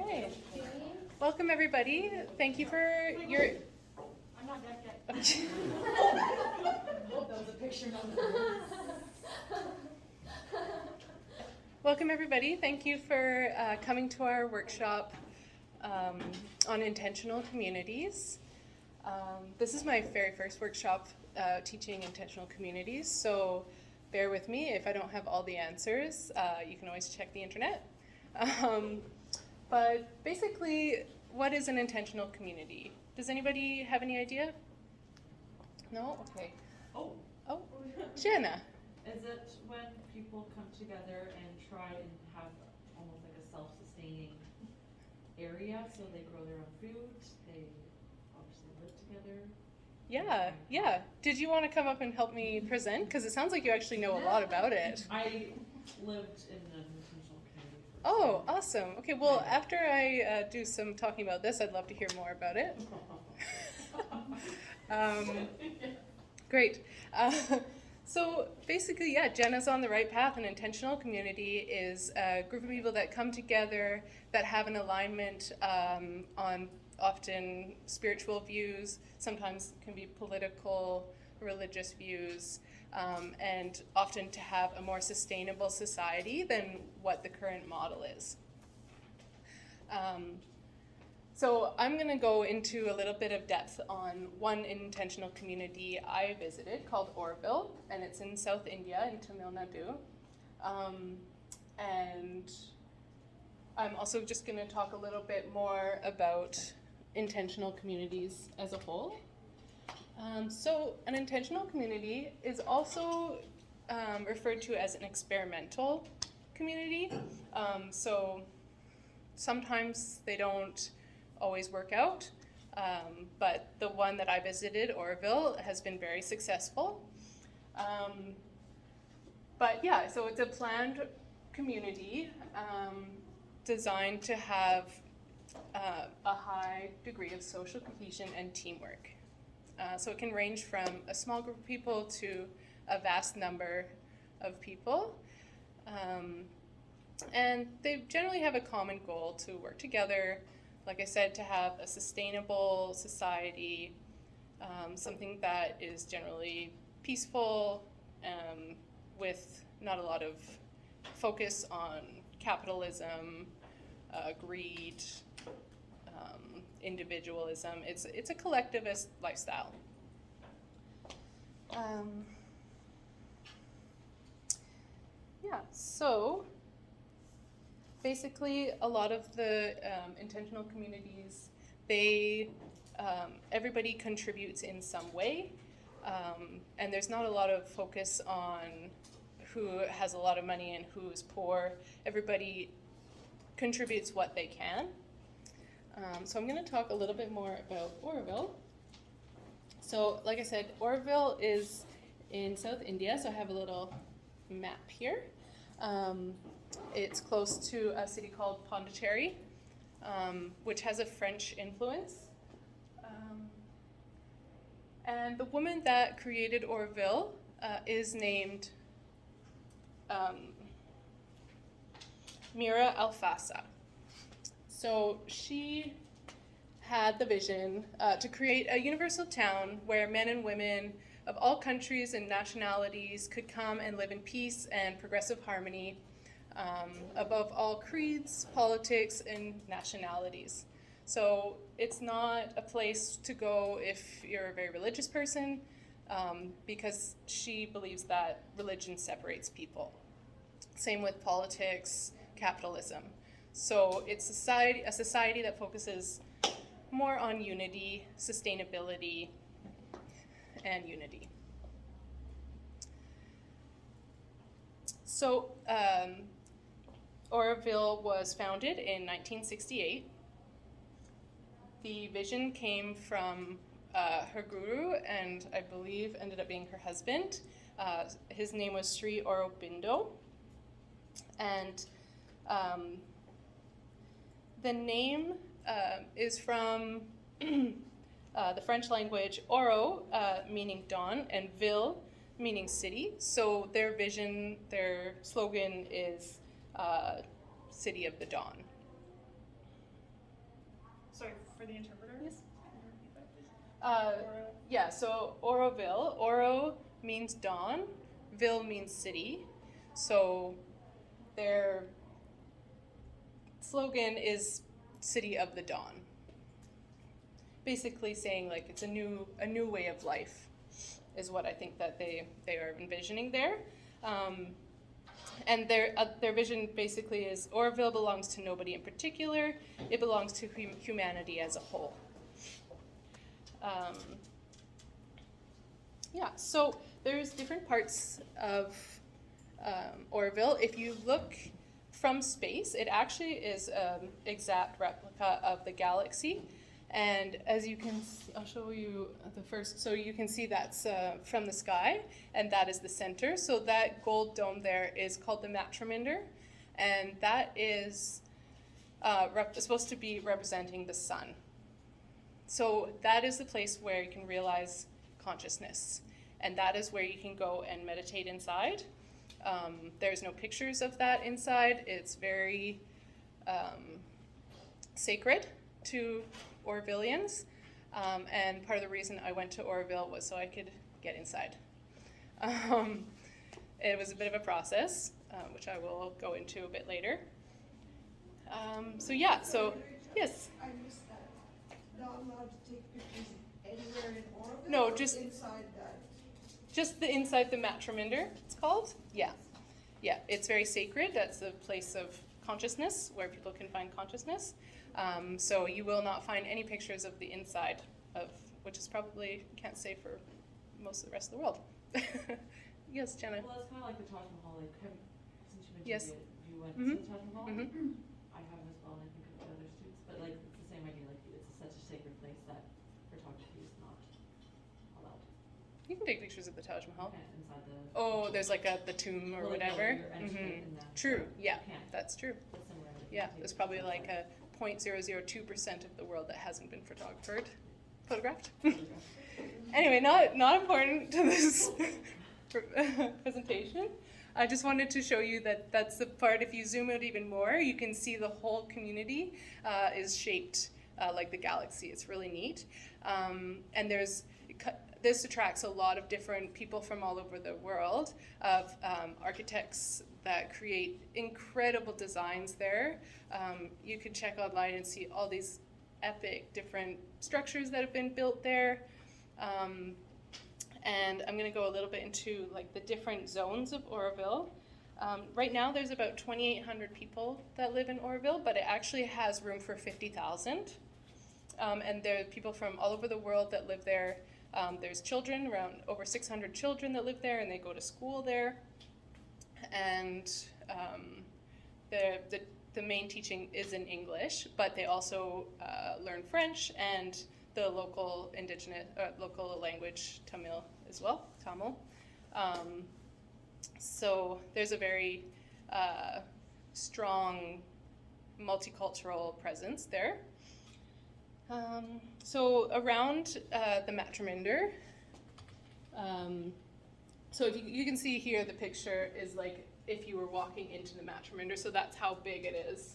Okay. Welcome, everybody. Thank you for your. I'm not deaf yet. Okay. Hope that was a picture. Welcome, everybody. Thank you for coming to our workshop on intentional communities. This is my very first workshop teaching intentional communities, so bear with me if I don't have all the answers. You can always check the internet. But basically, what is an intentional community? Does anybody have any idea? No? Okay. Oh, Jenna. is it when people come together and try and have almost like a self-sustaining area, so they grow their own food, they obviously live together? Yeah. Did you want to come up and help me present? Because it sounds like you actually know a lot about it. I lived in an intentional community for Oh, awesome. Okay, well, after I do some talking about this, I'd love to hear more about it. Great. So basically, yeah, Jenna's on the right path. An intentional community is a group of people that come together that have an alignment on often spiritual views, sometimes can be political, religious views, and often to have a more sustainable society than what the current model is. So I'm going to go into a little bit of depth on one intentional community I visited called Oroville, and it's in South India in Tamil Nadu. And I'm also just going to talk a little bit more about intentional communities as a whole. So an intentional community is also referred to as an experimental community. So sometimes they don't always work out, but the one that I visited, Oroville, has been very successful. But yeah, so it's a planned community designed to have a high degree of social cohesion and teamwork. So it can range from a small group of people to a vast number of people. And they generally have a common goal to work together, like I said, to have a sustainable society, something that is generally peaceful, with not a lot of focus on capitalism, greed, individualism. It's a collectivist lifestyle. So basically, a lot of the intentional communities, everybody contributes in some way, and there's not a lot of focus on who has a lot of money and who is poor. Everybody contributes what they can. So I'm going to talk a little bit more about Oroville. So like I said, Oroville is in South India, so I have a little map here. It's close to a city called Pondicherry, which has a French influence. And the woman that created Oroville is named Mira Alfassa. So she had the vision to create a universal town where men and women of all countries and nationalities could come and live in peace and progressive harmony above all creeds, politics, and nationalities. So it's not a place to go if you're a very religious person, because she believes that religion separates people. Same with politics, capitalism. So it's a society that focuses more on unity, sustainability, and unity. So Oroville was founded in 1968. The vision came from her guru, and I believe ended up being her husband. His name was Sri Aurobindo. And the name is from the French language, oro, meaning dawn, and ville, meaning city. So their vision, their slogan is City of the Dawn. sorry, for the interpreter. Yes. Can you repeat that, please? Oro. Yeah, so Oroville. Oro means dawn, Ville means city. So their slogan is City of the Dawn. Basically saying like it's a new way of life is what I think that they are envisioning there. And their vision basically is Oroville belongs to nobody in particular. It belongs to humanity as a whole. Yeah, so there's different parts of Oroville. If you look from space, it actually is an exact replica of the galaxy. And as you can see, I'll show you the first, so you can see that's from the sky, and that is the center. So that gold dome there is called the Matraminder, and that is supposed to be representing the sun. So that is the place where you can realize consciousness, and that is where you can go and meditate inside. There's no pictures of that inside. It's very sacred to Orovillians, and part of the reason I went to Oroville was so I could get inside. It was a bit of a process, which I will go into a bit later. So yes. I missed that. Not allowed to take pictures anywhere in Oroville? No, or just- inside that. Just the inside the Matraminder, it's called. Yeah, it's very sacred. That's a place of consciousness where people can find consciousness. So you will not find any pictures of the inside of, which is probably, can't say for most of the rest of the world. Yes, Jenna. Well, it's kind of like the Taj Mahal, like, since you mentioned Yes. you went Mhm. to the Taj Mahal. Mhm. I haven't as well, and I think a few other students, but like, it's the same idea, like, it's such a sacred place that photography is not allowed. You can take pictures of the Taj Mahal. Can't inside the. Oh, there's like the tomb or Well, like, no, whatever. you're entering in that, True. but Yeah, you can't. that's true. But similar, like, you Yeah, can take there's probably pictures like outside. a 0.002% of the world that hasn't been photographed. Anyway, not important to this presentation. I just wanted to show you that that's the part, if you zoom out even more, you can see the whole community is shaped like the galaxy. It's really neat. And this attracts a lot of different people from all over the world of architects that create incredible designs there. You can check online and see all these epic different structures that have been built there. And I'm going to go a little bit into like the different zones of Oroville. Right now there's about 2,800 people that live in Oroville, but it actually has room for 50,000. And there are people from all over the world that live there. There's children, around over 600 children that live there, and they go to school there. And the main teaching is in English, but they also learn French and the local local language Tamil as well, Tamil. So there's a very strong multicultural presence there. So around the Matraminder, so if you can see here, the picture is like if you were walking into the Matraminder, so that's how big it is.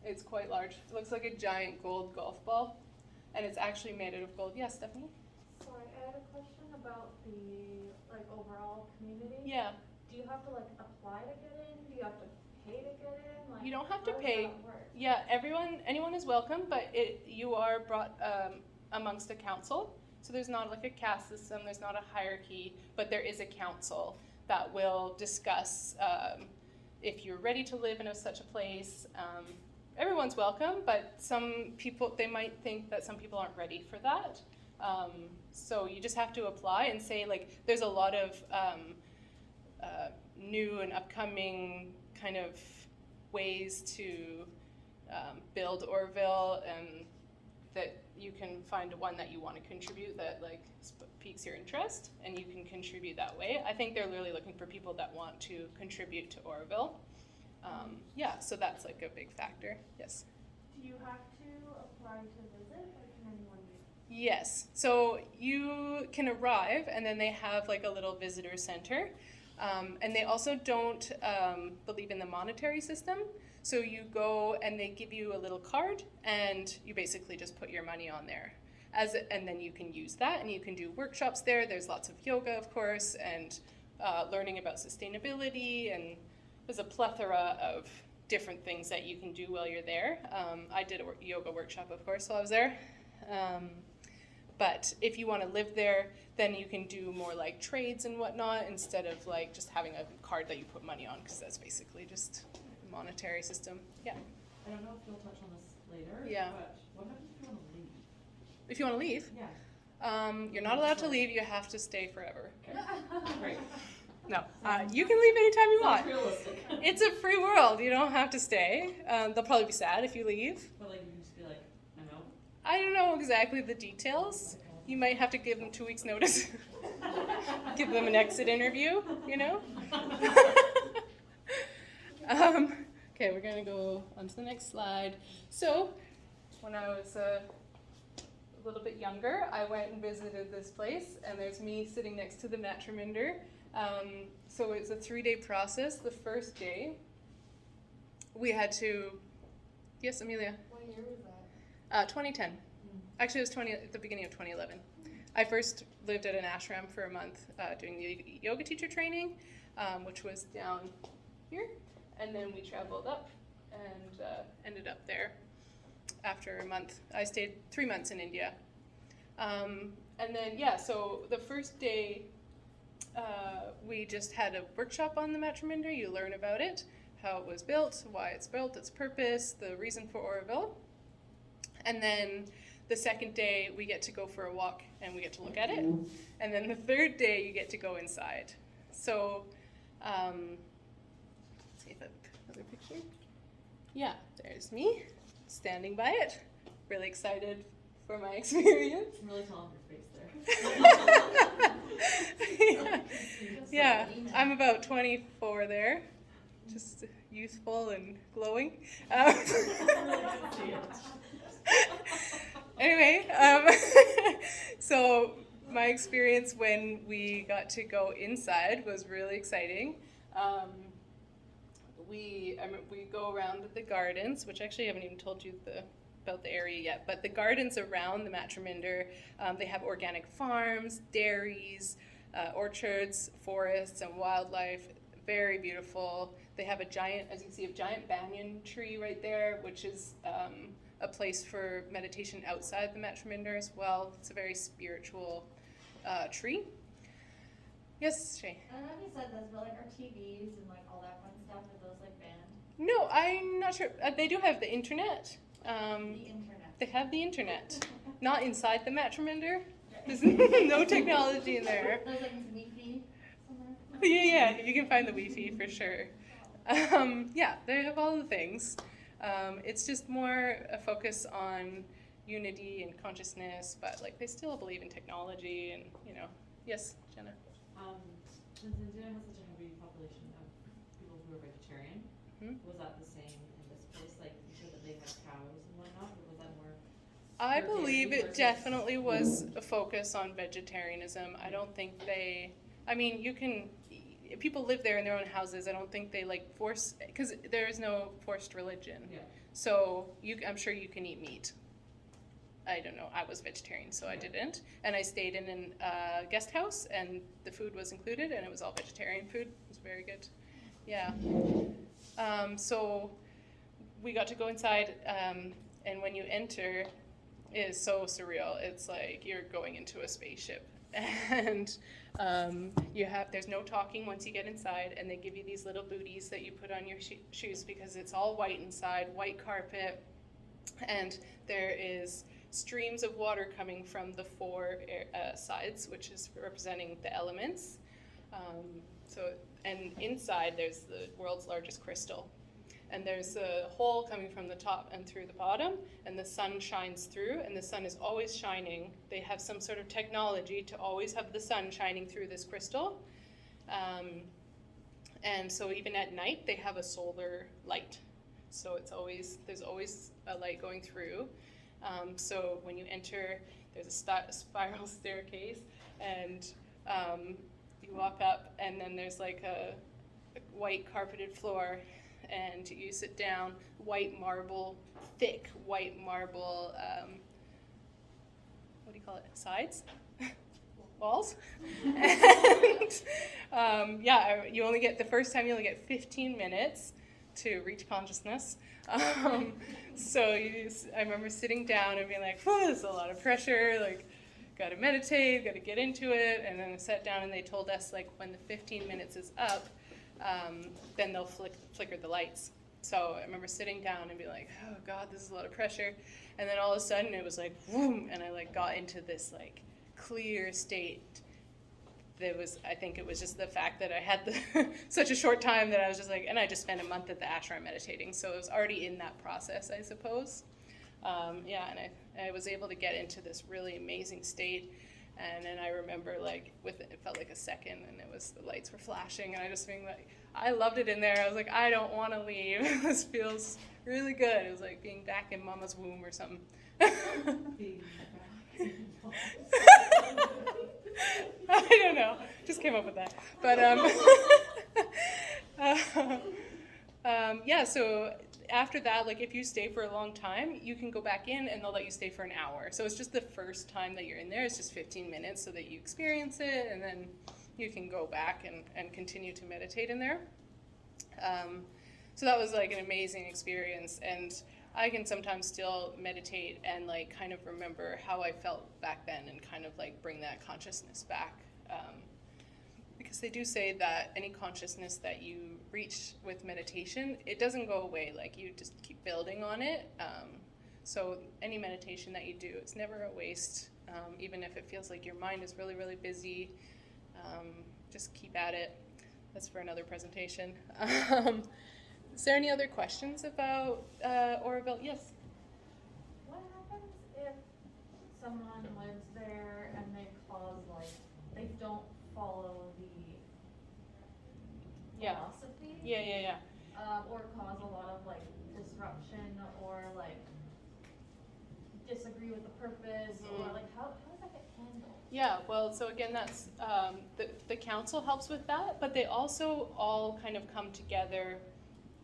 It's quite large. It looks like a giant gold golf ball, and it's actually made out of gold. Yes, Stephanie? Sorry, I had a question about the overall community. Yeah. Do you have to apply to get in? Do you have to pay to get in? You don't have to how does pay. that work? Yeah, anyone is welcome, but you are brought amongst a council. So there's not like a caste system, there's not a hierarchy, but there is a council that will discuss if you're ready to live in such a place. Everyone's welcome, but some people, they might think that some people aren't ready for that. So you just have to apply and say, there's a lot of new and upcoming kind of ways to build Oroville, and that you can find one that you want to contribute that piques your interest, and you can contribute that way. I think they're really looking for people that want to contribute to Oroville. Yeah, so that's a big factor. Yes. Do you have to apply to visit, or can anyone do? Yes. So you can arrive, and then they have a little visitor center. And they also don't believe in the monetary system. So you go and they give you a little card, and you basically just put your money on there. And then you can use that, and you can do workshops there. There's lots of yoga, of course, and learning about sustainability, and there's a plethora of different things that you can do while you're there. I did a yoga workshop, of course, while I was there. But if you want to live there, then you can do more like trades and whatnot instead of like just having a card that you put money on, because that's basically just a monetary system. Yeah. I don't know if you'll touch on this later, Yeah. but what happens if you want to leave? If you want to leave, Yeah. you're not allowed to leave. You have to stay forever. Okay. Great. No, you can leave anytime you Sounds want. realistic. It's a free world. You don't have to stay. They'll probably be sad if you leave. But like, you can just be like, I'm out. I don't know exactly the details. You might have to give them 2 weeks' notice. Give them an exit interview, you know? Okay, we're going to go on to the next slide. So, when I was a little bit younger, I went and visited this place, and there's me sitting next to the Matraminder. So it was a 3-day process. The first day, we had to, yes, Amelia? What year was that? 2010. Actually, it was at the beginning of 2011. I first lived at an ashram for a month doing the yoga teacher training, which was down here. And then we traveled up and ended up there after a month. I stayed 3 months in India. And then, yeah, so the first day, we just had a workshop on the Matraminder. You learn about it, how it was built, why it's built, its purpose, the reason for Oroville. And then the second day, we get to go for a walk and we get to look at it. And then the third day, you get to go inside. So, let's see if I have another picture. Yeah, there's me standing by it. Really excited for my experience. I'm really tall on your face there. Yeah, I'm about 24 there. Just youthful and glowing. Anyway, so my experience when we got to go inside was really exciting. We go around the gardens, which actually I haven't even told you about the area yet, but the gardens around the Matraminder, they have organic farms, dairies, orchards, forests, and wildlife. Very beautiful. They have a giant, as you can see, a giant banyan tree right there, which is a place for meditation outside the Matraminder as well. It's a very spiritual tree. Yes, Shay? I don't know if you said this, but like our TVs and like all that fun stuff, are those like banned? No, I'm not sure. They do have the internet. The internet. They have the internet. Not inside the Matraminder. There's no technology in there. There's like Wi-Fi somewhere. Yeah, you can find the Wi-Fi for sure. Yeah, they have all the things. It's just more a focus on unity and consciousness, but like they still believe in technology and, you know. Yes, Jenna? Since India has such a heavy population of people who are vegetarian, was that the same in this place? Like, you said that they had cows and whatnot, or was that more? I Or believe dairy it versus- definitely was a focus on vegetarianism. I don't think people live there in their own houses. I don't think they like force, because there is no forced religion. Yeah. So I'm sure you can eat meat. I don't know. I was vegetarian, so I didn't. And I stayed in a guest house, and the food was included, and it was all vegetarian food. It was very good. Yeah. So we got to go inside, and when you enter, it is so surreal. It's like you're going into a spaceship. And there's no talking once you get inside, and they give you these little booties that you put on your shoes because it's all white inside, white carpet, and there is streams of water coming from the four sides, which is representing the elements. And inside there's the world's largest crystal. And there's a hole coming from the top and through the bottom, and the sun shines through, and the sun is always shining. They have some sort of technology to always have the sun shining through this crystal. And so even at night, they have a solar light. So there's always a light going through. So when you enter, there's a spiral staircase, and you You walk up, and then there's like a white carpeted floor, and you sit down, white marble, thick white marble, what do you call it, sides? Walls. And you only get, the first time you only get 15 minutes to reach consciousness. I remember sitting down and being like, whew, this is a lot of pressure, like, gotta meditate, gotta get into it. And then I sat down and they told us, like, when the 15 minutes is up, then they'll flicker the lights. So I remember sitting down and being like, oh God, this is a lot of pressure. And then all of a sudden it was like, boom, and I like got into this like clear state. I think it was just the fact that I had such a short time that I was just like, and I just spent a month at the ashram meditating, so I was already in that process, I suppose. And I was able to get into this really amazing state. And then I remember like it felt like a second, and the lights were flashing, and I just being like, I loved it in there. I was like, I don't want to leave. This feels really good. It was like being back in mama's womb or something. I don't know. Just came up with that. But so after that, like if you stay for a long time, you can go back in and they'll let you stay for an hour. So it's just the first time that you're in there. It's just 15 minutes so that you experience it, and then you can go back and continue to meditate in there. So that was like an amazing experience, and I can sometimes still meditate and like kind of remember how I felt back then and kind of like bring that consciousness back. Because they do say that any consciousness that you reach with meditation, it doesn't go away, like you just keep building on it. So any meditation that you do, it's never a waste, even if it feels like your mind is really, really busy. Just keep at it. That's for another presentation. Is there any other questions about Oroville? Yes? What happens if someone lives there and they cause, like, they don't follow the Yeah. philosophy? Yeah. Or cause a lot of, like, disruption, or, like, disagree with the purpose, or, like, how does that get handled? Yeah, well, so again, that's, the council helps with that, but they also all kind of come together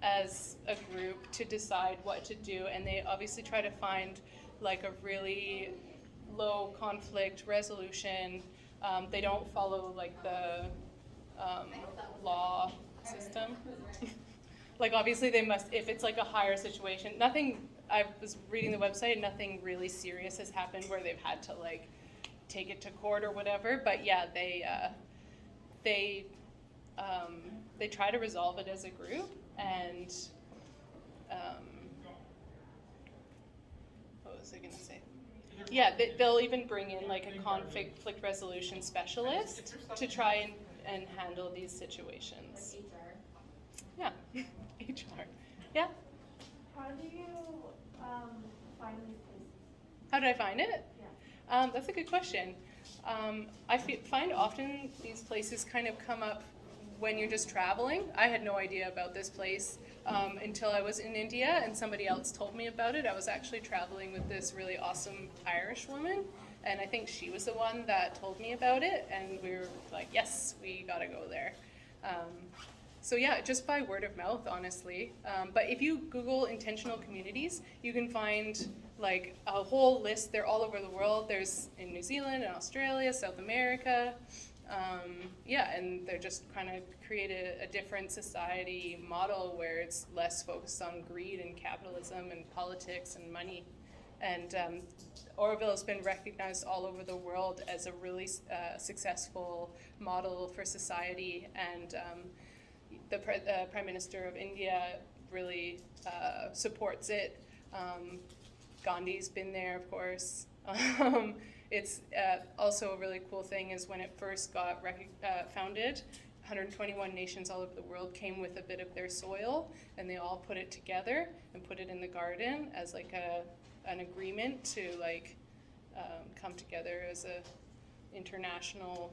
as a group to decide what to do, and they obviously try to find like a really low conflict resolution. They don't follow like the law system. Like obviously they must, if it's like a higher situation, I was reading the website, nothing really serious has happened where they've had to like take it to court or whatever, but yeah, they try to resolve it as a group. And what was I going to say? Yeah, they'll even bring in like a conflict resolution specialist to try and handle these situations. Like HR. Yeah, HR. Yeah. How do you find these places? How did I find it? Yeah. That's a good question. I find often these places kind of come up when you're just traveling. I had no idea about this place until I was in India and somebody else told me about it. I was actually traveling with this really awesome Irish woman, and I think she was the one that told me about it, and we were like, yes, we gotta go there. So yeah, just by word of mouth, honestly. But if you Google intentional communities, you can find like a whole list. They're all over the world. There's in New Zealand and Australia, South America. And they're just kind of create a different society model where it's less focused on greed and capitalism and politics and money. And Oroville has been recognized all over the world as a really successful model for society. And the Prime Minister of India really supports it. Gandhi's been there, of course. It's also a really cool thing is when it first got founded, 121 nations all over the world came with a bit of their soil, and they all put it together and put it in the garden as like an agreement to like come together as a international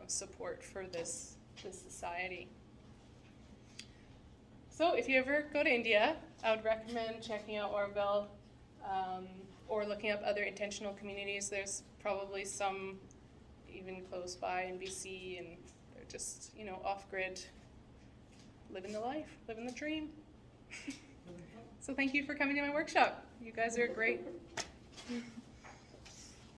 support for this society. So if you ever go to India, I would recommend checking out Oroville. Or looking up other intentional communities. There's probably some even close by in BC, and they're just, you know, off-grid, living the life, living the dream. So thank you for coming to my workshop. You guys are great.